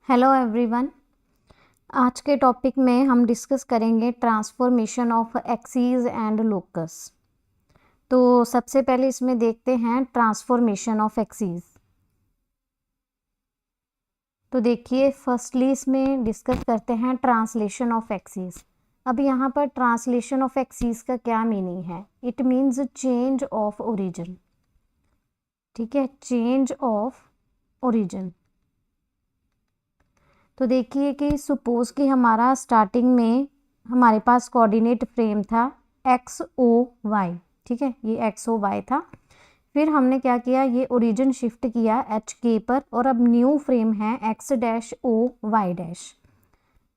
Hello everyone. आज के topic में हम डिस्कस करेंगे transformation of axis and locus. तो सबसे पहले इसमें देखते हैं ट्रांसफॉर्मेशन ऑफ एक्सीस। तो देखिए फर्स्टली इसमें डिस्कस करते हैं ट्रांसलेशन ऑफ एक्सीस। अब यहाँ पर ट्रांसलेशन ऑफ एक्सीस का क्या मीनिंग है? It means change of origin. ठीक है, चेंज ऑफ ओरिजिन। तो देखिए कि सपोज कि हमारा स्टार्टिंग में हमारे पास कोऑर्डिनेट फ्रेम था एक्स ओ वाई। ठीक है, ये एक्स ओ वाई था। फिर हमने क्या किया, ये ओरिजिन शिफ्ट किया एच के पर, और अब न्यू फ्रेम है X dash O Y dash.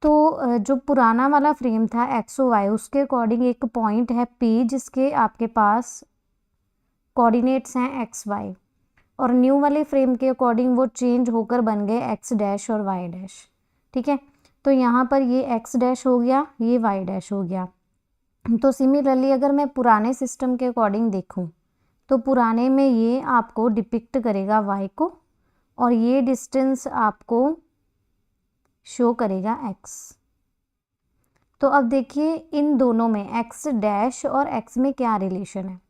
तो जो पुराना वाला फ्रेम था एक्स ओ वाई, उसके अकॉर्डिंग एक पॉइंट है पी जिसके आपके पास कोऑर्डिनेट्स हैं एक्स वाई, और न्यू वाले फ्रेम के अकॉर्डिंग वो चेंज होकर बन गए एक्स डैश और वाई डैश। ठीक है, तो यहाँ पर ये एक्स डैश हो गया, ये वाई डैश हो गया। तो सिमिलरली अगर मैं पुराने सिस्टम के अकॉर्डिंग देखूँ तो पुराने में ये आपको डिपिक्ट करेगा वाई को, और ये डिस्टेंस आपको शो करेगा एक्स। तो अब देखिए इन दोनों में एक्स डैश और एक्स में क्या रिलेशन है।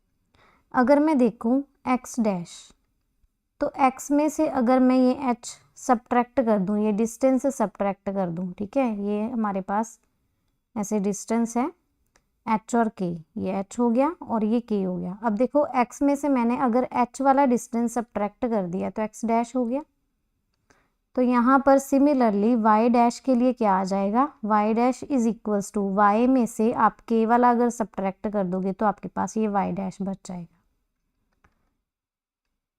अगर मैं देखूँ एक्स डैश, तो x में से अगर मैं ये h सब्ट्रैक्ट कर दूँ, ये डिस्टेंस सब्ट्रैक्ट कर दूँ, ठीक है, ये हमारे पास ऐसे डिस्टेंस है h और k, ये h हो गया और ये k हो गया। अब देखो x में से मैंने अगर h वाला डिस्टेंस सब्ट्रैक्ट कर दिया तो x डैश हो गया। तो यहाँ पर सिमिलरली y डैश के लिए क्या आ जाएगा, y dash is equals to y में से आप k वाला अगर सब्ट्रैक्ट कर दोगे तो आपके पास ये y डैश बच जाएगा।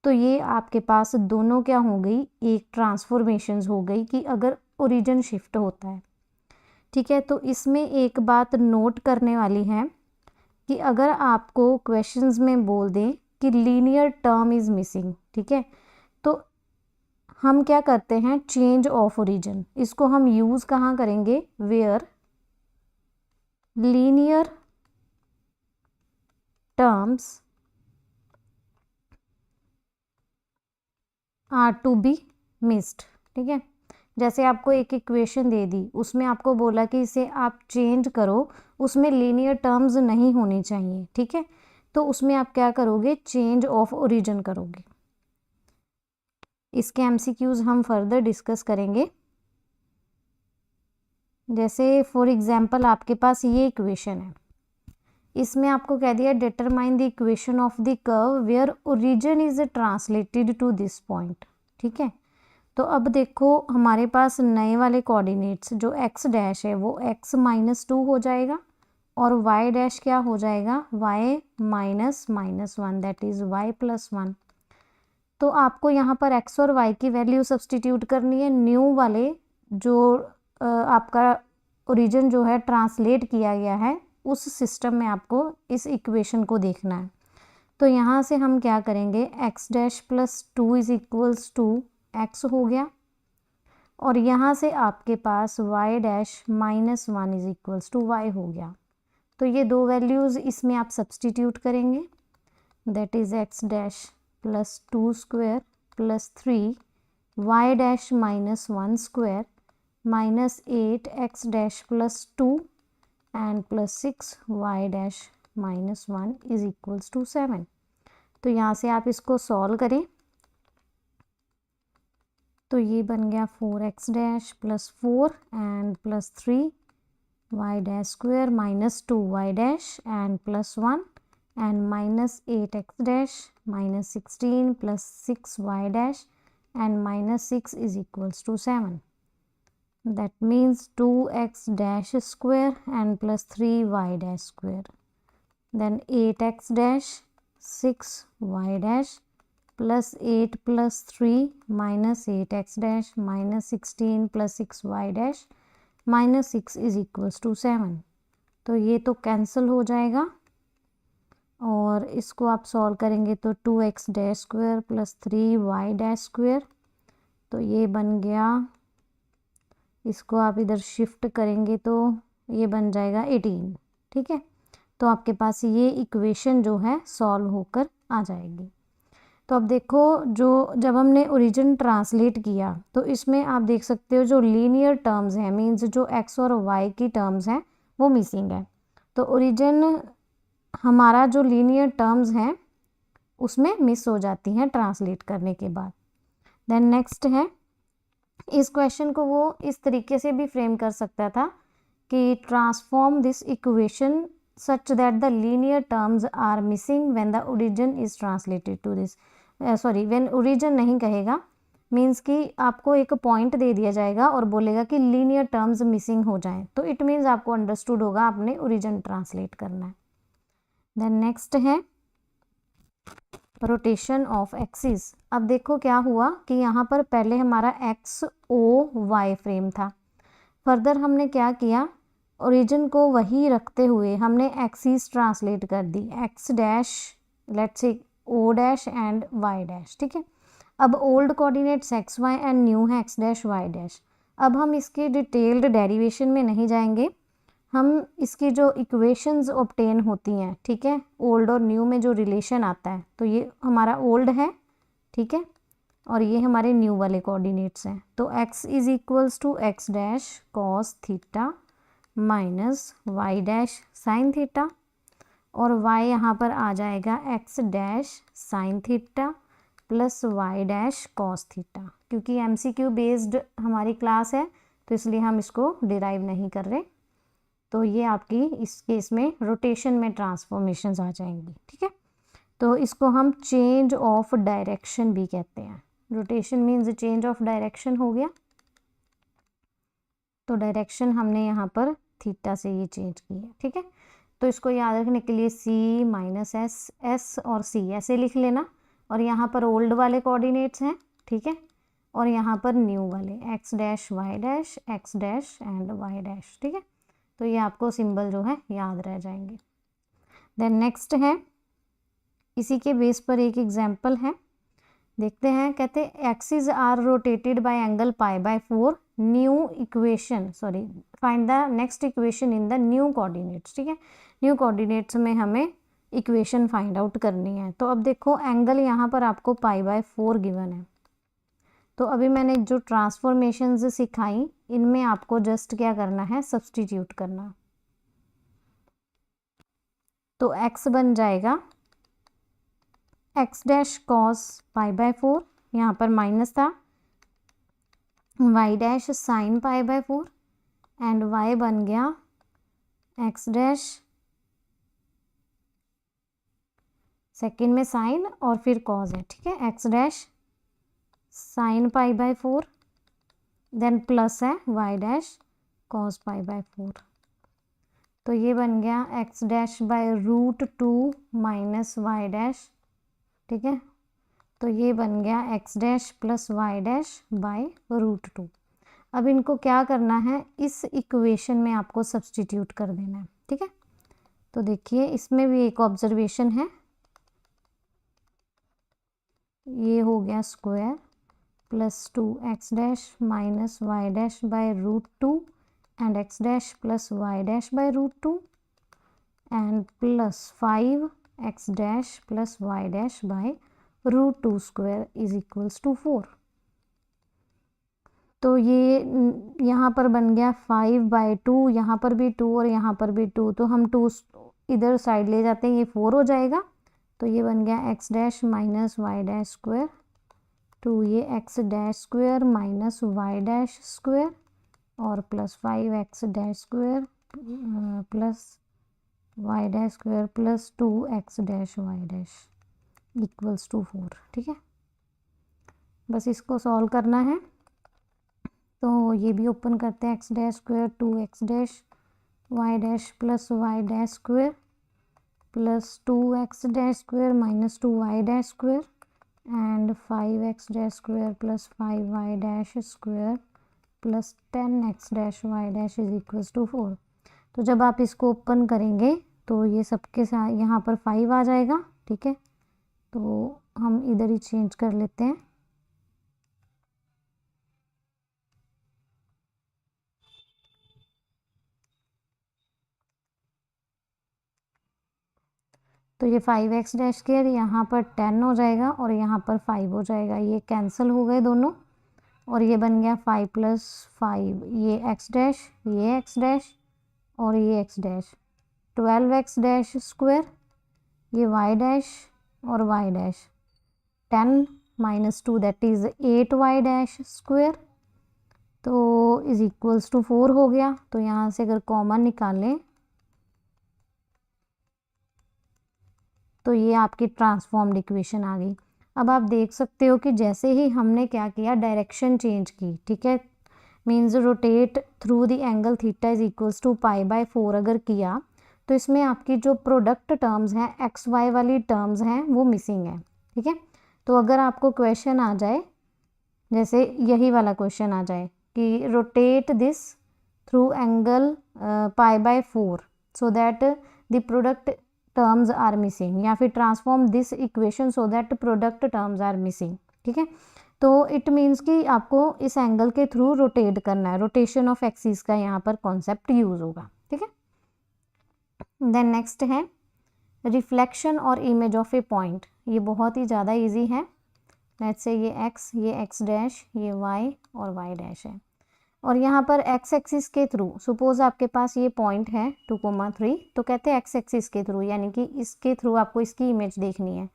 तो ये आपके पास दोनों क्या हो गई, एक ट्रांसफॉर्मेशंस हो गई कि अगर ओरिजिन शिफ्ट होता है। ठीक है, तो इसमें एक बात नोट करने वाली है कि अगर आपको क्वेश्चंस में बोल दें कि लीनियर टर्म इज मिसिंग, ठीक है, तो हम क्या करते हैं, चेंज ऑफ ओरिजिन। इसको हम यूज कहाँ करेंगे, where linear terms are to be missed. ठीक है, जैसे आपको एक इक्वेशन दे दी, उसमें आपको बोला कि इसे आप चेंज करो, उसमें लीनियर टर्म्स नहीं होनी चाहिए। ठीक है, तो उसमें आप क्या करोगे, चेंज ऑफ ओरिजिन करोगे। इसके एमसीक्यूज हम फर्दर डिस्कस करेंगे। जैसे फॉर एग्जांपल आपके पास ये इक्वेशन है, इसमें आपको कह दिया determine the equation of the curve where origin is translated to this point. ठीक है, तो अब देखो हमारे पास नए वाले कोऑर्डिनेट्स जो x डैश है वो x माइनस 2 हो जाएगा, और y डैश क्या हो जाएगा, y minus minus 1, that is y plus 1। तो आपको यहाँ पर x और y की वैल्यू सब्सटीट्यूट करनी है। न्यू वाले जो आपका ओरिजिन जो है ट्रांसलेट किया गया है उस सिस्टम में आपको इस इक्वेशन को देखना है। तो यहाँ से हम क्या करेंगे, x dash plus 2 is equals to x हो गया, और यहाँ से आपके पास y dash minus 1 is equals to y हो गया। तो ये दो वैल्यूज़ इसमें आप सब्सटीट्यूट करेंगे, that is x dash plus 2 square plus 3 y dash minus 1 square minus 8 x dash plus 2 and plus 6 y dash minus 1 is equals to 7। तो यहाँ से आप इसको सॉल्व करें तो ये बन गया 4x dash plus 4 and plus 3 y dash square minus 2 y dash and plus 1 and minus 8x dash minus 16 plus 6 y dash and minus 6 is equals to 7। That means 2x dash square and plus 3y dash square. Then 8x dash 6y dash plus 8 plus 3 minus 8x dash minus 16 plus 6y dash minus 6 is equals to 7. तो ये तो cancel हो जाएगा, और इसको आप solve करेंगे तो 2x dash square plus 3y dash square, तो ये बन गया, इसको आप इधर शिफ्ट करेंगे तो ये बन जाएगा 18। ठीक है, तो आपके पास ये इक्वेशन जो है सॉल्व होकर आ जाएगी। तो अब देखो जो जब हमने ओरिजिन ट्रांसलेट किया तो इसमें आप देख सकते हो जो लीनियर टर्म्स हैं मीन्स जो एक्स और वाई की टर्म्स हैं वो मिसिंग है। तो ओरिजिन हमारा जो लीनियर टर्म्स हैं उसमें मिस हो जाती हैं ट्रांसलेट करने के बाद। देन नेक्स्ट है, इस क्वेश्चन को वो इस तरीके से भी फ्रेम कर सकता था कि transform this equation such that the linear terms are missing when the origin is translated to this, sorry when origin नहीं कहेगा, मीन्स कि आपको एक पॉइंट दे दिया जाएगा और बोलेगा कि लीनियर टर्म्स मिसिंग हो जाएं, तो इट मीन्स आपको अंडरस्टूड होगा आपने ओरिजिन ट्रांसलेट करना है। देन नेक्स्ट है रोटेशन ऑफ एक्सिस। अब देखो क्या हुआ कि यहाँ पर पहले हमारा एक्स ओ वाई फ्रेम था, फर्दर हमने क्या किया, ओरिजिन को वही रखते हुए हमने एक्सिस ट्रांसलेट कर दी, x dash let's say O dash and Y dash, ठीक है। अब old coordinates X Y and new है एक्स डैश वाई डैश। अब हम इसकी डिटेल्ड डेरिवेशन में नहीं जाएंगे, हम इसकी जो इक्वेशंस ऑब्टेन होती हैं, ठीक है, ओल्ड और न्यू में जो रिलेशन आता है, तो ये हमारा ओल्ड है, ठीक है, और ये हमारे न्यू वाले कोऑर्डिनेट्स हैं। तो x is equals to X dash cos theta minus Y dash sine theta, और y यहाँ पर आ जाएगा x dash sine theta plus Y dash cos theta. क्योंकि MCQ बेस्ड हमारी क्लास है तो इसलिए हम इसको डिराइव नहीं कर रहे, तो ये आपकी इस केस में रोटेशन में ट्रांसफॉर्मेशंस आ जाएंगी, ठीक है। तो इसको हम चेंज ऑफ डायरेक्शन भी कहते हैं, rotation means change of direction हो गया, तो डायरेक्शन हमने यहाँ पर थीटा से ये चेंज की है, ठीक है। तो इसको याद रखने के लिए c माइनस एस, एस और c ऐसे लिख लेना, और यहाँ पर ओल्ड वाले कोऑर्डिनेट्स हैं, ठीक है, और यहाँ पर न्यू वाले X dash Y dash X dash and Y dash, ठीक है। तो ये आपको सिंबल जो है याद रह जाएंगे। देन नेक्स्ट है, इसी के बेस पर एक एग्जाम्पल है, देखते हैं। कहते axis are rotated by angle pi by 4, new equation, sorry find the next equation in the new coordinates, ठीक है। न्यू कोऑर्डिनेट्स में हमें इक्वेशन फाइंड आउट करनी है। तो अब देखो एंगल यहाँ पर आपको पाई बाय 4 गिवन है, तो अभी मैंने जो ट्रांसफॉर्मेशंस सिखाई इनमें आपको जस्ट क्या करना है, सब्सटीट्यूट करना। तो x बन जाएगा x dash cos pi by 4, यहाँ पर माइनस था, y dash sine pi by 4 and y बन गया x डैश, सेकेंड में साइन और फिर कॉस है, ठीक है, x dash sine pi by 4, then plus है y dash cos pi by 4, तो ये बन गया x dash by root 2 minus Y dash, ठीक है। तो ये बन गया x dash plus Y dash by root 2। अब इनको क्या करना है, इस इक्वेशन में आपको सब्सटीट्यूट कर देना है, ठीक है। तो देखिए इसमें भी एक ऑब्जर्वेशन है, ये हो गया square plus 2x dash minus Y dash by root 2 and x dash plus Y dash by root 2 and plus 5x dash plus Y dash by root 2 square is equals to 4। तो ये यहाँ पर बन गया 5/2, यहाँ पर भी 2 और यहाँ पर भी 2, तो हम 2 इधर साइड ले जाते हैं, ये 4 हो जाएगा। तो ये बन गया x dash minus Y dash square, two ये x dash square minus Y dash square और plus 5x dash square plus Y dash square plus 2x dash Y dash equals to 4, ठीक है। बस इसको सॉल्व करना है, तो ये भी ओपन करते हैं, x dash square 2x dash Y dash plus Y dash square plus 2x dash square minus 2y dash square and 5x dash square plus 5y dash square plus 10x dash Y dash is equals to 4। तो जब आप इसको open करेंगे तो ये सबके साथ यहाँ पर 5 आ जाएगा, ठीक है। तो हम इधर ही चेंज कर लेते हैं, तो ये 5x डैश स्क्वायर यहाँ पर 10 हो जाएगा और यहाँ पर 5 हो जाएगा, ये कैंसिल हो गए दोनों और ये बन गया 5 + 5, ये x डैश, ये x डैश और ये x dash, 12x dash square, ये y डैश और y dash, 10 - 2 that is 8y dash square, तो इज़ इक्वल्स टू 4 हो गया। तो यहाँ से अगर कॉमन निकालें तो ये आपकी ट्रांसफॉर्म्ड इक्वेशन आ गई। अब आप देख सकते हो कि जैसे ही हमने क्या किया, डायरेक्शन चेंज की, ठीक है, means rotate through the angle theta is equals to π/4 अगर किया तो इसमें आपकी जो प्रोडक्ट टर्म्स हैं, एक्स वाई वाली टर्म्स हैं, वो मिसिंग है, ठीक है। तो अगर आपको क्वेश्चन आ जाए, जैसे यही वाला क्वेश्चन आ जाए कि rotate this through angle π/4 so that the product terms are missing, या फिर transform this equation so that product terms are missing, ठीक है। तो इट मीन्स कि आपको इस एंगल के थ्रू रोटेट करना है, रोटेशन ऑफ एक्सिस का यहाँ पर कॉन्सेप्ट यूज होगा, ठीक है। देन नेक्स्ट है रिफ्लेक्शन और इमेज ऑफ ए पॉइंट। ये बहुत ही ज़्यादा इजी है। लेट्स से ये x डैश, ये y और y डैश है और यहाँ पर x एक्सिस के थ्रू सपोज आपके पास ये पॉइंट है 2,3, तो कहते हैं x एक्सिस के थ्रू, यानी कि इसके थ्रू आपको इसकी इमेज देखनी है।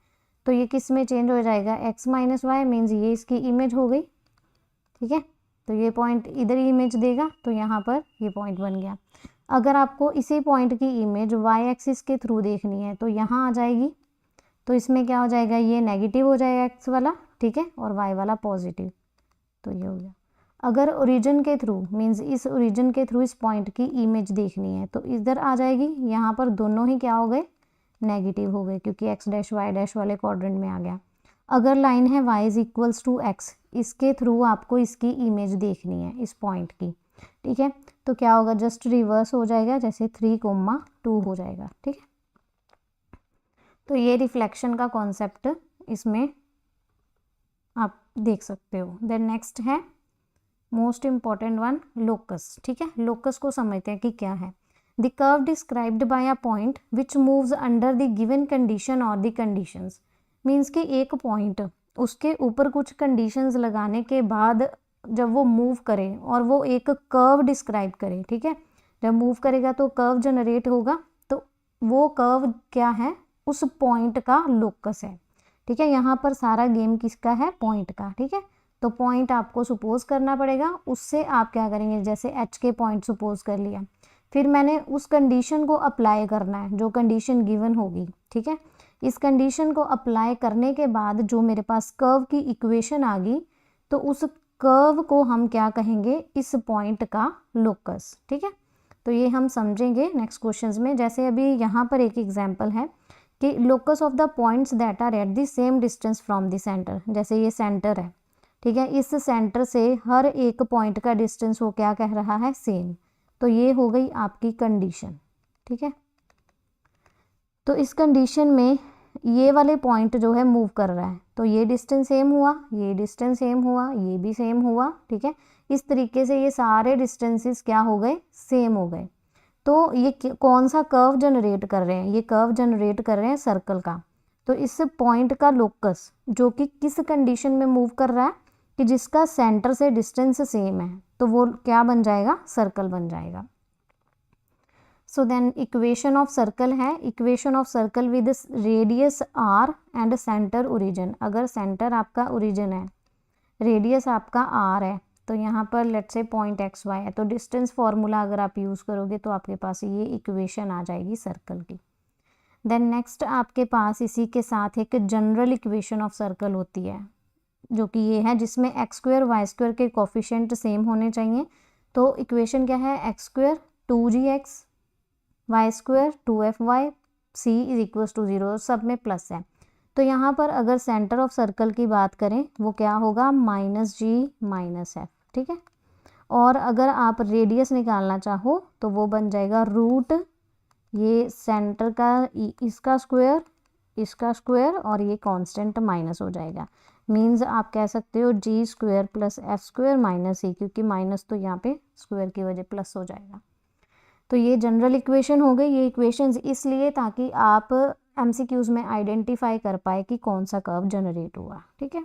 तो ये किस में चेंज हो जाएगा, x - y मीन्स ये इसकी इमेज हो गई, ठीक है। तो ये पॉइंट इधर इमेज देगा, तो यहाँ पर ये पॉइंट बन गया। अगर आपको इसी पॉइंट की इमेज y एक्सिस के थ्रू देखनी है तो यहाँ आ जाएगी, तो इसमें क्या हो जाएगा, ये नेगेटिव हो जाएगा x वाला, ठीक है, और y वाला पॉजिटिव, तो ये हो गया। अगर ओरिजिन के थ्रू मीन्स इस ओरिजिन के थ्रू इस पॉइंट की इमेज देखनी है तो इधर आ जाएगी, यहाँ पर दोनों ही क्या हो गए, नेगेटिव हो गए, क्योंकि x डैश y डैश वाले क्वाड्रेंट में आ गया। अगर लाइन है y is equals to x, इसके थ्रू आपको इसकी इमेज देखनी है इस पॉइंट की, ठीक है, तो क्या होगा, जस्ट रिवर्स हो जाएगा, जैसे 3,2 हो जाएगा, ठीक है। तो ये रिफ्लेक्शन का कॉन्सेप्ट इसमें आप देख सकते हो। देन नेक्स्ट है मोस्ट इम्पॉर्टेंट वन, लोकस, ठीक है। लोकस को समझते हैं कि क्या है। The curve described bye a point which moves under the given condition और द कंडीशंस, मीन्स कि एक पॉइंट उसके ऊपर कुछ कंडीशंस लगाने के बाद जब वो मूव करे और वो एक कर्व डिस्क्राइब करे, ठीक है, जब मूव करेगा तो कर्व जनरेट होगा, तो वो कर्व क्या है, उस पॉइंट का लोकस है, ठीक है। यहाँ पर सारा गेम किसका है, पॉइंट का, ठीक है। तो पॉइंट आपको सपोज करना पड़ेगा, उससे आप क्या करेंगे, जैसे एच के पॉइंट सपोज कर लिया, फिर मैंने उस कंडीशन को अप्लाई करना है जो कंडीशन गिवन होगी, ठीक है। इस कंडीशन को अप्लाई करने के बाद जो मेरे पास कर्व की इक्वेशन आ गई, तो उस कर्व को हम क्या कहेंगे, इस पॉइंट का लोकस, ठीक है। तो ये हम समझेंगे नेक्स्ट क्वेश्चंस में। जैसे अभी यहाँ पर एक एग्जांपल है कि locus of the points that are at the same distance from the centre, जैसे ये सेंटर है, ठीक है, इस सेंटर से हर एक पॉइंट का डिस्टेंस वो क्या कह रहा है, सेम, तो ये हो गई आपकी कंडीशन, ठीक है। तो इस कंडीशन में ये वाले पॉइंट जो है मूव कर रहा है, तो ये डिस्टेंस सेम हुआ, ये डिस्टेंस सेम हुआ, ये भी सेम हुआ, ठीक है। इस तरीके से ये सारे डिस्टेंसेस क्या हो गए, सेम हो गए। तो ये कौन सा कर्व जनरेट कर रहे हैं, ये कर्व जनरेट कर रहे हैं सर्कल का। तो इस पॉइंट का लोकस जो कि किस कंडीशन में मूव कर रहा है, कि जिसका सेंटर से डिस्टेंस सेम है, तो वो क्या बन जाएगा, सर्कल बन जाएगा। So then equation of circle है, equation of circle with radius r and centre origin. अगर सेंटर आपका ओरिजिन है, रेडियस आपका r है, तो यहाँ पर let's say point x y है, तो डिस्टेंस फार्मूला अगर आप यूज़ करोगे तो आपके पास ये इक्वेशन आ जाएगी सर्कल की। देन नेक्स्ट आपके पास इसी के साथ एक जनरल इक्वेशन ऑफ सर्कल होती है, जो कि ये है, जिसमें x² y² के कोफिशिएंट सेम होने चाहिए। तो इक्वेशन क्या है, x² 2gx, y² 2fy, c is equals to 0, सब में प्लस है। तो यहाँ पर अगर सेंटर ऑफ सर्कल की बात करें वो क्या होगा, -g - f, ठीक है। और अगर आप रेडियस निकालना चाहो तो वो बन जाएगा रूट, ये सेंटर का इसका स्क्वायर और ये कांस्टेंट माइनस हो जाएगा, मीन्स आप कह सकते हो g² + f² - c, क्योंकि माइनस तो यहाँ पे स्क्वायर की वजह प्लस हो जाएगा। तो ये जनरल इक्वेशन हो गई। ये इक्वेशंस इसलिए ताकि आप एमसीक्यूज में आइडेंटिफाई कर पाए कि कौन सा कर्व जनरेट हुआ। ठीक है,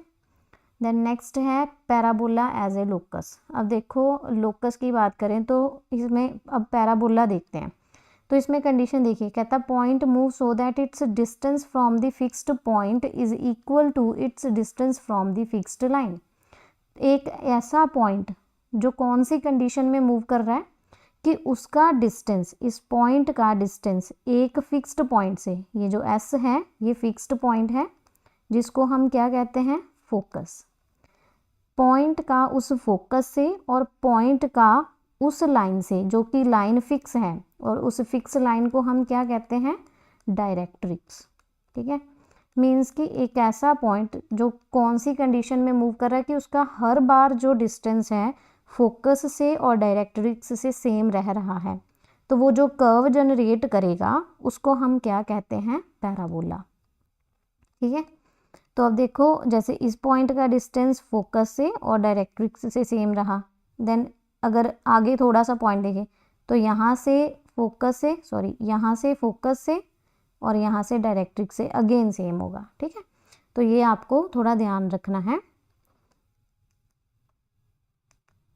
देन नेक्स्ट है पैराबोला एज ए लोकस। अब देखो लोकस की बात करें तो इसमें अब पैराबोला देखते हैं। तो इसमें कंडीशन देखिए, कहता point move so that its distance from the fixed point is equal to its distance from the fixed line. एक ऐसा पॉइंट जो कौन सी कंडीशन में मूव कर रहा है कि उसका डिस्टेंस, इस पॉइंट का डिस्टेंस एक फिक्स्ड पॉइंट से, ये जो एस है ये फिक्स्ड पॉइंट है जिसको हम क्या कहते हैं, फोकस। पॉइंट का उस फोकस से और पॉइंट का उस लाइन से जो कि लाइन फिक्स है, और उस फिक्स लाइन को हम क्या कहते हैं, डायरेक्ट्रिक्स। ठीक है, मीन्स कि एक ऐसा पॉइंट जो कौन सी कंडीशन में मूव कर रहा है कि उसका हर बार जो डिस्टेंस है फोकस से और डायरेक्ट्रिक्स से सेम रह रहा है, तो वो जो कर्व जनरेट करेगा उसको हम क्या कहते हैं, पैराबोला। ठीक है, तो अब देखो जैसे इस पॉइंट का डिस्टेंस फोकस से और डायरेक्ट्रिक्स से सेम रहा, देन अगर आगे थोड़ा सा पॉइंट देखें तो यहाँ से फोकस से, यहाँ से फोकस से और यहाँ से डायरेक्ट्रिक्स से अगेन सेम होगा। ठीक है, तो ये आपको थोड़ा ध्यान रखना है।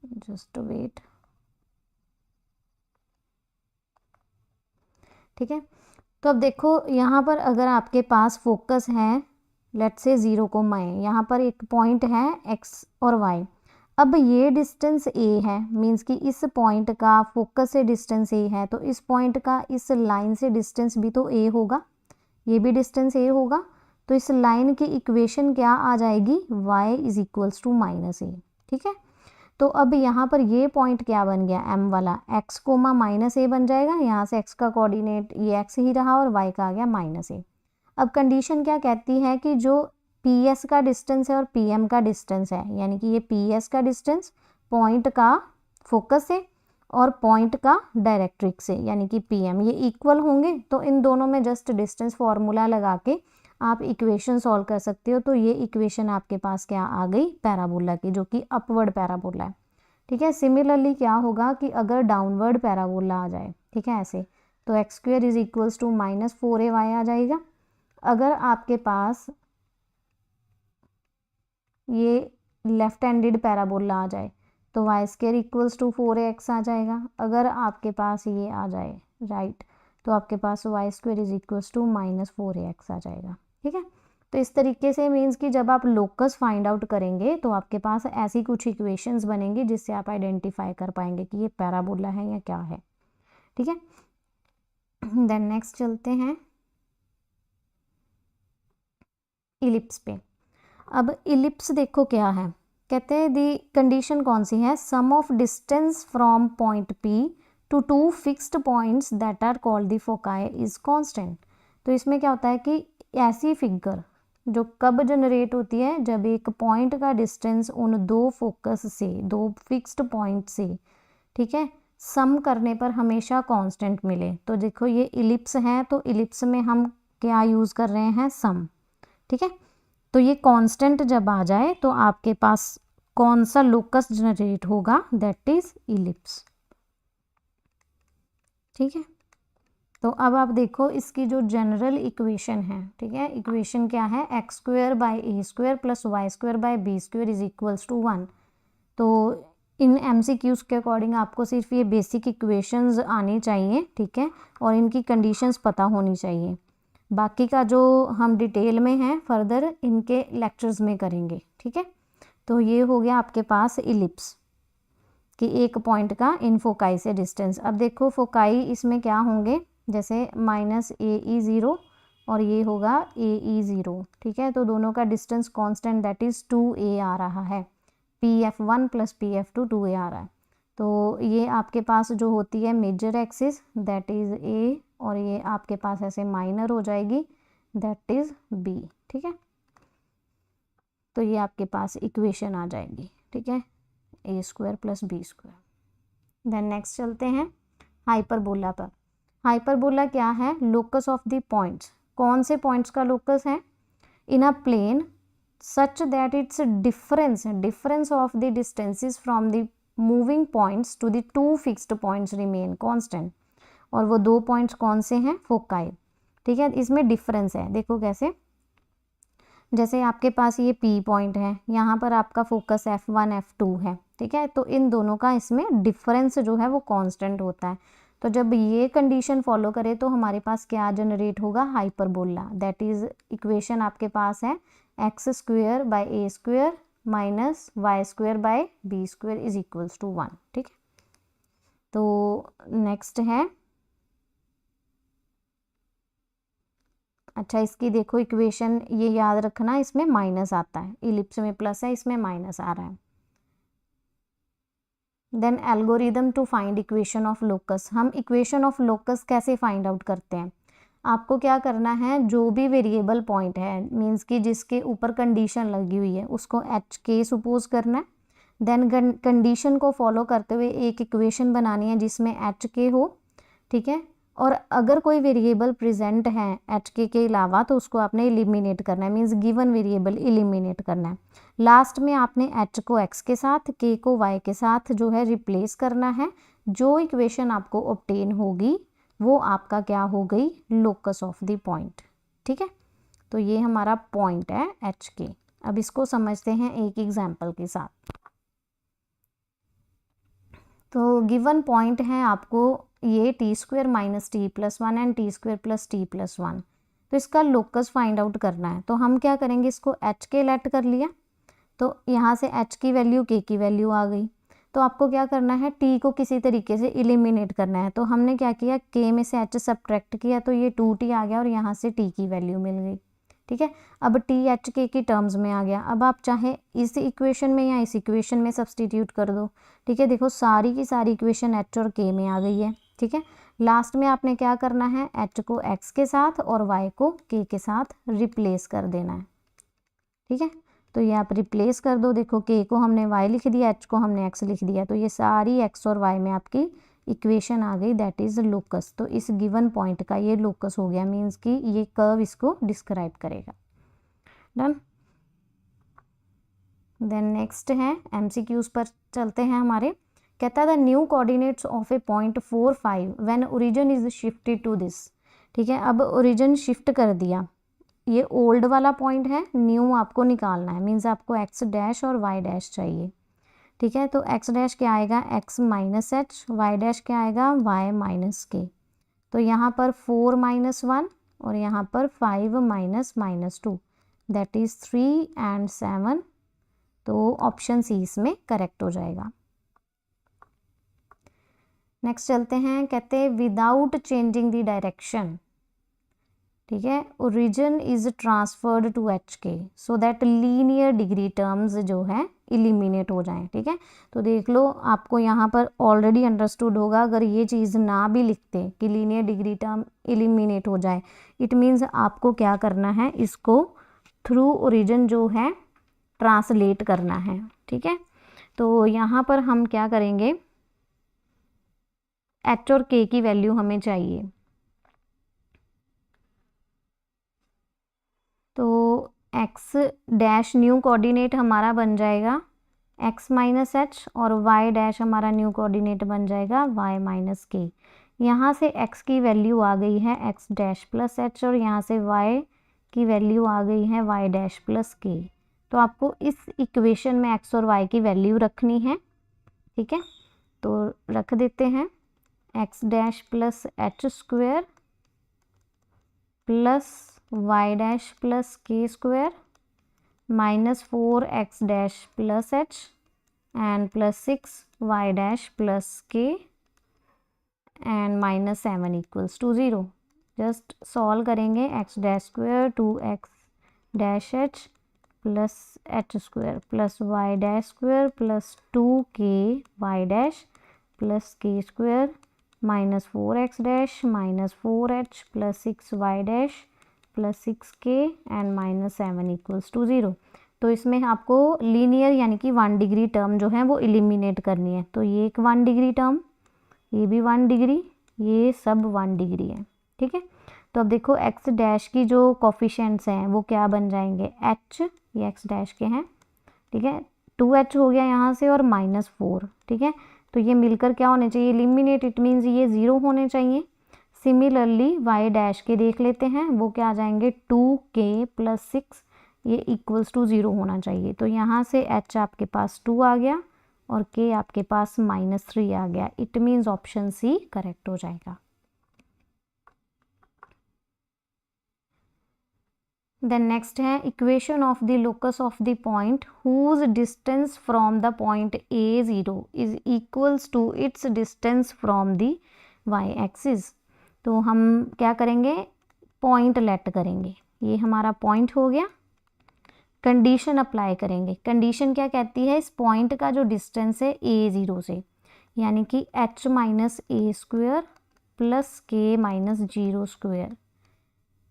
Just wait. ठीक है, तो अब देखो यहाँ पर अगर आपके पास फोकस है लेट्स से 0, यहाँ पर एक पॉइंट है x और y। अब ये डिस्टेंस a है, मीन्स कि इस पॉइंट का फोकस से डिस्टेंस a है, तो इस पॉइंट का इस लाइन से डिस्टेंस भी तो a होगा, ये भी डिस्टेंस a होगा। तो इस लाइन की इक्वेशन क्या आ जाएगी, y is equals to -a। ठीक है, तो अब यहाँ पर ये पॉइंट क्या बन गया, m वाला x, -a बन जाएगा। यहाँ से x का कोऑर्डिनेट ये x ही रहा और y का आ गया -a। अब कंडीशन क्या कहती है कि जो PS का डिस्टेंस है और PM का डिस्टेंस है, यानी कि ये PS का डिस्टेंस पॉइंट का फोकस से और पॉइंट का डायरेक्ट्रिक्स से यानी कि PM, ये इक्वल होंगे। तो इन दोनों में जस्ट डिस्टेंस फॉर्मूला लगा के आप इक्वेशन सॉल्व कर सकते हो। तो ये इक्वेशन आपके पास क्या आ गई, पैराबोला की, जो कि अपवर्ड पैराबोला है। ठीक है, सिमिलरली क्या होगा कि अगर डाउनवर्ड पैराबोला आ जाए, ठीक है ऐसे, तो x² is equals to -4ay आ जाएगा। अगर आपके पास ये लेफ्ट हैंडेड पैराबोला आ जाए तो y² इक्वल्स टू 4ax आ जाएगा। अगर आपके पास ये आ जाए राइट, तो आपके पास y² is equals to -4ax आ जाएगा। ठीक है, तो इस तरीके से मीन्स कि जब आप लोकस फाइंड आउट करेंगे तो आपके पास ऐसी कुछ इक्वेशंस बनेंगी जिससे आप आइडेंटिफाई कर पाएंगे कि ये पैराबोला है या क्या है। ठीक है, देन नेक्स्ट चलते हैं इलिप्स पे। अब इलिप्स देखो क्या है, कहते हैं दी कंडीशन कौन सी है, sum of distance from point P to 2 fixed points that are called the foci is constant. तो इसमें क्या होता है कि ऐसी फिगर जो कब जनरेट होती है, जब एक पॉइंट का डिस्टेंस उन दो फोकस से, दो फिक्स्ड पॉइंट से, ठीक है, सम करने पर हमेशा कांस्टेंट मिले। तो देखो ये इलिप्स है, तो इलिप्स में हम क्या यूज़ कर रहे हैं, सम। ठीक है, तो ये कांस्टेंट जब आ जाए तो आपके पास कौन सा लोकस जनरेट होगा, दैट इज इलिप्स। ठीक है, तो अब आप देखो इसकी जो जनरल इक्वेशन है, ठीक है, इक्वेशन क्या है, x² by a² plus y² by b² is equals to 1। तो इन MCQs के अकॉर्डिंग आपको सिर्फ ये बेसिक इक्वेशंस आनी चाहिए, ठीक है, और इनकी कंडीशंस पता होनी चाहिए। बाकी का जो हम डिटेल में है फर्दर इनके लेक्चर्स में करेंगे। ठीक है, तो ये हो गया आपके पास इलिप्स कि एक पॉइंट का इन फोकाई से डिस्टेंस। अब देखो फोकाई इसमें क्या होंगे, जैसे -AE0 और ये होगा AE0। ठीक है, तो दोनों का distance constant that is 2a आ रहा है, PF1 प्लस PF2 2a आ रहा है। तो ये आपके पास जो होती है major axis that is A, और ये आपके पास ऐसे माइनर हो जाएगी दैट इज़ B। ठीक है, तो ये आपके पास इक्वेशन आ जाएगी। ठीक है, a² plus b²। Then next चलते हैं हाइपरबोला पर। हाइपरबोला क्या है, लोकस ऑफ द पॉइंट्स। कौन से पॉइंट्स का लोकस है, in a plane such that its difference of the distances from the moving points to the 2 fixed points remain constant. और वो 2 पॉइंट्स कौन से हैं, फोकाई। ठीक है, इसमें डिफरेंस है, देखो कैसे, जैसे आपके पास ये P पॉइंट है, यहाँ पर आपका फोकस F1 F2 है, ठीक है, तो इन दोनों का इसमें डिफरेंस जो है वो कांस्टेंट होता है। तो जब ये कंडीशन फॉलो करे तो हमारे पास क्या जनरेट होगा, हाइपरबोला। दैट इज इक्वेशन आपके पास है x square by a square minus y square by b square is equals to 1। ठीक है, तो नेक्स्ट है, अच्छा इसकी देखो इक्वेशन, ये याद रखना, इसमें माइनस आता है, इलिप्स में प्लस है, इसमें माइनस आ रहा है। Then algorithm to find equation of locus. हम इक्वेशन ऑफ लोकस कैसे फाइंड आउट करते हैं, आपको क्या करना है, जो भी वेरिएबल पॉइंट है, मींस कि जिसके ऊपर कंडीशन लगी हुई है, उसको एच के सपोज करना है। देन कंडीशन को फॉलो करते हुए एक इक्वेशन बनानी है जिसमें एच के हो, ठीक है, और अगर कोई वेरिएबल प्रेजेंट है एच के अलावा तो उसको आपने एलिमिनेट करना है, मींस गिवन वेरिएबल एलिमिनेट करना है। लास्ट में आपने एच को एक्स के साथ, के को वाई के साथ जो है रिप्लेस करना है। जो इक्वेशन आपको ऑब्टेन होगी वो आपका क्या हो गई, लोकस ऑफ द पॉइंट। ठीक है, तो ये हमारा पॉइंट है एच के। अब इसको समझते हैं एक एग्जाम्पल के साथ। तो गिवन पॉइंट है आपको ये T square minus T plus 1 and T square plus T plus 1, तो इसका लोकस फाइंड आउट करना है। तो हम क्या करेंगे, इसको एच के लेट कर लिया, तो यहाँ से एच की वैल्यू के की वैल्यू आ गई। तो आपको क्या करना है, टी को किसी तरीके से एलिमिनेट करना है। तो हमने क्या किया, के में से एच सब्ट्रैक्ट किया तो ये 2t आ गया और यहाँ से टी की वैल्यू मिल गई। ठीक है, अब टी एच के की टर्म्स में आ गया। अब आप चाहे इस इक्वेशन में या इस इक्वेशन में सब्सटीट्यूट कर दो। ठीक है, देखो सारी की सारी इक्वेशन एच और के में आ गई है। ठीक है, लास्ट में आपने क्या करना है, एच को एक्स के साथ और वाई को के साथ रिप्लेस कर देना है। ठीक है, तो ये आप रिप्लेस कर दो, देखो के को हमने वाई लिख दिया, एच को हमने एक्स लिख दिया, तो ये सारी एक्स और वाई में आपकी इक्वेशन आ गई, दैट इज लोकस। तो इस गिवन पॉइंट का ये लोकस हो गया, मीन्स कि ये कर्व इसको डिस्क्राइब करेगा। डन। देन नेक्स्ट है एमसीक्यूज पर चलते हैं हमारे। कहता है the new coordinates of a point 4 5 when origin is shifted to this. ठीक है, अब ओरिजिन शिफ्ट कर दिया, ये ओल्ड वाला पॉइंट है, न्यू आपको निकालना है, मीन्स आपको एक्स डैश और वाई डैश चाहिए। ठीक है, तो एक्स डैश क्या आएगा, x minus h, y dash क्या आएगा, वाई माइनस के। तो यहाँ पर 4 माइनस 1 और यहाँ पर 5 minus minus 2, that is 3 and 7। तो ऑप्शन सी इसमें करेक्ट हो जाएगा। नेक्स्ट चलते हैं, कहते हैं विदाउट चेंजिंग द डायरेक्शन। ठीक है, origin is transferred to h k so that linear degree terms जो है इलिमिनेट हो जाएं। ठीक है, तो देख लो आपको यहाँ पर ऑलरेडी अंडरस्टूड होगा, अगर ये चीज़ ना भी लिखते कि लीनियर डिग्री टर्म इलिमिनेट हो जाए, इट मीन्स आपको क्या करना है, इसको थ्रू ओरिजिन जो है ट्रांसलेट करना है। ठीक है, तो यहाँ पर हम क्या करेंगे, एच और के की वैल्यू हमें चाहिए, तो एक्स डैश न्यू कोऑर्डिनेट हमारा बन जाएगा एक्स माइनस एच और वाई डैश हमारा न्यू कोऑर्डिनेट बन जाएगा वाई माइनस के। यहाँ से एक्स की वैल्यू आ गई है एक्स डैश प्लस एच और यहाँ से वाई की वैल्यू आ गई है वाई डैश प्लस के। तो आपको इस इक्वेशन में एक्स और वाई की वैल्यू रखनी है। ठीक है, तो रख देते हैं, x dash plus h square plus Y dash plus k square minus 4 x dash plus h and plus 6 y dash plus k and minus 7 equals to 0। Just solve करेंगे, x dash square 2 x dash h plus h square plus Y dash square plus 2 k y dash plus k square minus 4 x dash minus 4 h plus 6 y dash plus 6 के and minus 7 equals to 0। तो इसमें आपको linear यानी कि 1 degree term जो है वो eliminate करनी है। तो ये एक 1 डिग्री टर्म, ये भी 1 डिग्री, ये सब 1 डिग्री है। ठीक है, तो अब देखो एक्स डैश की जो कोफिशिएंट्स हैं वो क्या बन जाएंगे, एच, ये एक्स डैश के हैं। ठीक है, 2h हो गया यहाँ से और -4। ठीक है, तो ये मिलकर क्या होने चाहिए, एलिमिनेट, इट मीन्स ये 0 होने चाहिए। सिमिलरली वाई डैश के देख लेते हैं, वो क्या आ जाएंगे 2k + 6, ये इक्वल्स टू 0 होना चाहिए। तो यहाँ से h आपके पास 2 आ गया और k आपके पास -3 आ गया। It means option C correct हो जाएगा। देन नेक्स्ट है equation of the locus of the point whose distance from the point A0 is equals to its distance from the y axis. तो हम क्या करेंगे, पॉइंट लेट करेंगे, ये हमारा पॉइंट हो गया। कंडीशन अप्लाई करेंगे। कंडीशन क्या कहती है, इस पॉइंट का जो डिस्टेंस है A0 से, यानी कि h - a² + k - 0²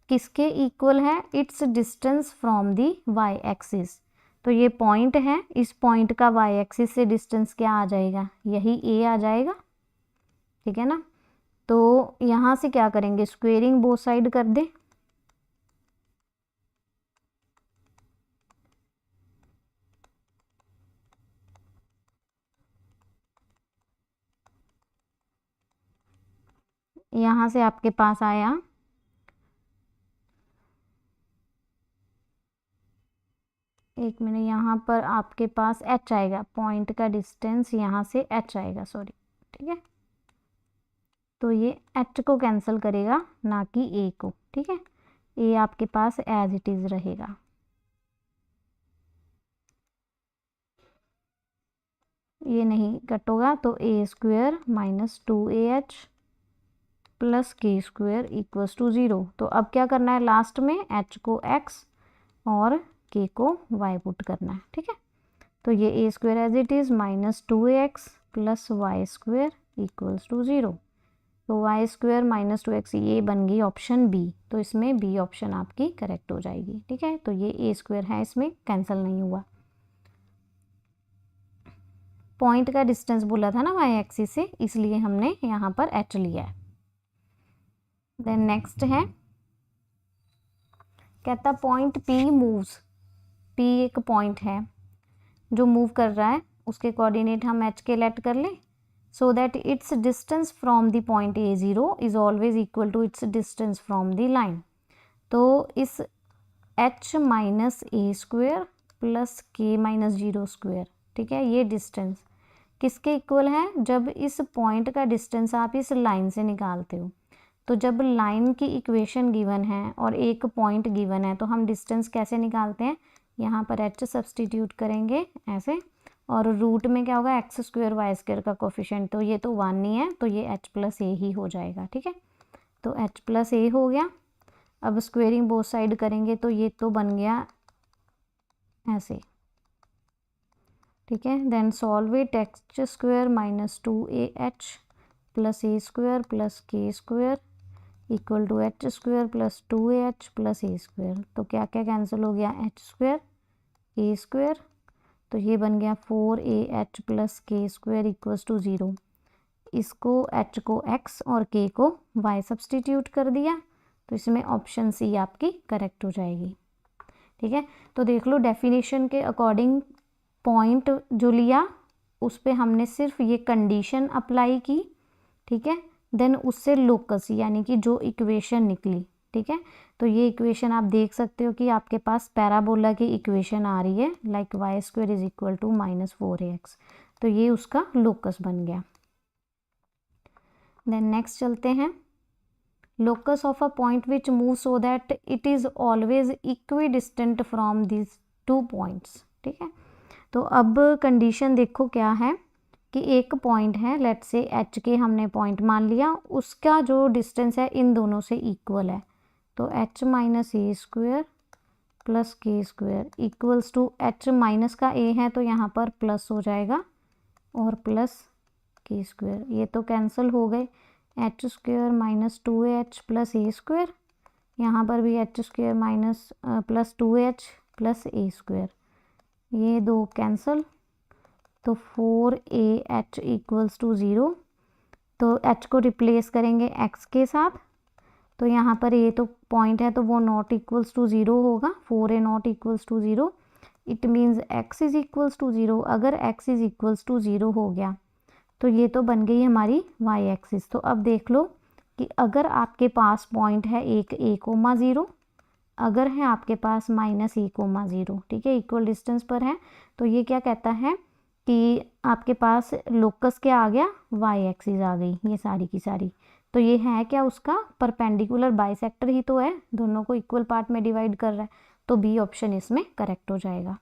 किसके इक्वल है, its distance from the y axis. तो ये पॉइंट है, इस पॉइंट का वाई एक्सिस से डिस्टेंस क्या आ जाएगा, यही a आ जाएगा, ठीक है ना। तो यहाँ से क्या करेंगे, स्क्वेयरिंग बोथ साइड कर दे। यहाँ से आपके पास आया, एक मिनट, यहाँ पर आपके पास h आएगा, पॉइंट का डिस्टेंस यहाँ से h आएगा, सॉरी, ठीक है। तो ये h को कैंसिल करेगा, ना कि a को, ठीक है। a आपके पास एज इट इज़ रहेगा। ये नहीं कट होगा, तो a² - 2ah + k² equals to 0। तो अब क्या करना है, लास्ट में h को x और k को y पुट करना है, ठीक है। तो ये a² as it is -2ax + y² equals to 0। तो y² - 2x ये बन गई ऑप्शन बी। तो इसमें बी ऑप्शन आपकी करेक्ट हो जाएगी, ठीक है। तो ये a² है, इसमें कैंसिल नहीं हुआ। पॉइंट का डिस्टेंस बोला था ना वाई एक्सिस से, इसलिए हमने यहाँ पर h लिया है। देन नेक्स्ट है, कहता पॉइंट P मूव्स, P एक पॉइंट है जो मूव कर रहा है, उसके कोऑर्डिनेट हम h के लेट कर लें, so that its distance from the point A0 is always equal to its distance from the line. तो इस h - a² + k - 0², ठीक है, ये डिस्टेंस किसके इक्वल है, जब इस पॉइंट का डिस्टेंस आप इस लाइन से निकालते हो। तो जब लाइन की इक्वेशन गिवन है और एक पॉइंट गिवन है, तो हम डिस्टेंस कैसे निकालते हैं, यहाँ पर h सब्सटीट्यूट करेंगे ऐसे, और रूट में क्या होगा, x² y² का कोफिशिएंट, तो ये तो 1 नहीं है, तो ये h + a ही हो जाएगा, ठीक है। तो h + a हो गया। अब स्क्वेयरिंग बोथ साइड करेंगे, तो ये तो बन गया ऐसे, ठीक है। Then solve it, x² - 2ah + a² + k² equal to h² + 2ah + a²। तो क्या क्या कैंसिल हो गया, h² a², तो ये बन गया 4ah + k² इक्वल्स टू 0। इसको h को x और k को y सब्सटीट्यूट कर दिया, तो इसमें ऑप्शन सी आपकी करेक्ट हो जाएगी, ठीक है। तो देख लो, डेफिनेशन के अकॉर्डिंग पॉइंट जो लिया, उस पे हमने सिर्फ ये कंडीशन अप्लाई की, ठीक है। देन उससे लोकस यानी कि जो इक्वेशन निकली, ठीक है। तो ये इक्वेशन आप देख सकते हो कि आपके पास पैराबोला की इक्वेशन आ रही है, लाइक y² = -4ax, तो ये उसका लोकस बन गया। देन नेक्स्ट चलते हैं, locus of a point which move so that it is always equi distant from this 2 points, ठीक है। तो अब कंडीशन देखो क्या है कि एक पॉइंट है, लेट से h के हमने पॉइंट मान लिया, उसका जो डिस्टेंस है इन दोनों से इक्वल है। तो h - a² + k² equals to, h minus का a है तो यहाँ पर प्लस हो जाएगा और प्लस k², ये तो कैंसिल हो गए, h² - 2ah + a², यहाँ पर भी h² + 2h + a², ये दो कैंसिल, तो 4ah इक्वल्स टू 0। तो h को रिप्लेस करेंगे x के साथ, तो यहाँ पर ये तो पॉइंट है, तो वो नॉट इक्वल्स टू 0 होगा, 4a not equals to 0, it means x is equals to 0। अगर x इज इक्वल्स टू 0 हो गया, तो ये तो बन गई हमारी y एक्सिस। तो अब देख लो, कि अगर आपके पास पॉइंट है एक (a,0), अगर है आपके पास -(a,0), ठीक है, इक्वल डिस्टेंस पर है, तो ये क्या कहता है कि आपके पास लोकस क्या आ गया, y एक्सिस आ गई ये सारी की सारी। तो ये है क्या, उसका परपेंडिकुलर बाइसेक्टर ही तो है, दोनों को इक्वल पार्ट में डिवाइड कर रहा है, तो बी ऑप्शन इसमें करेक्ट हो जाएगा।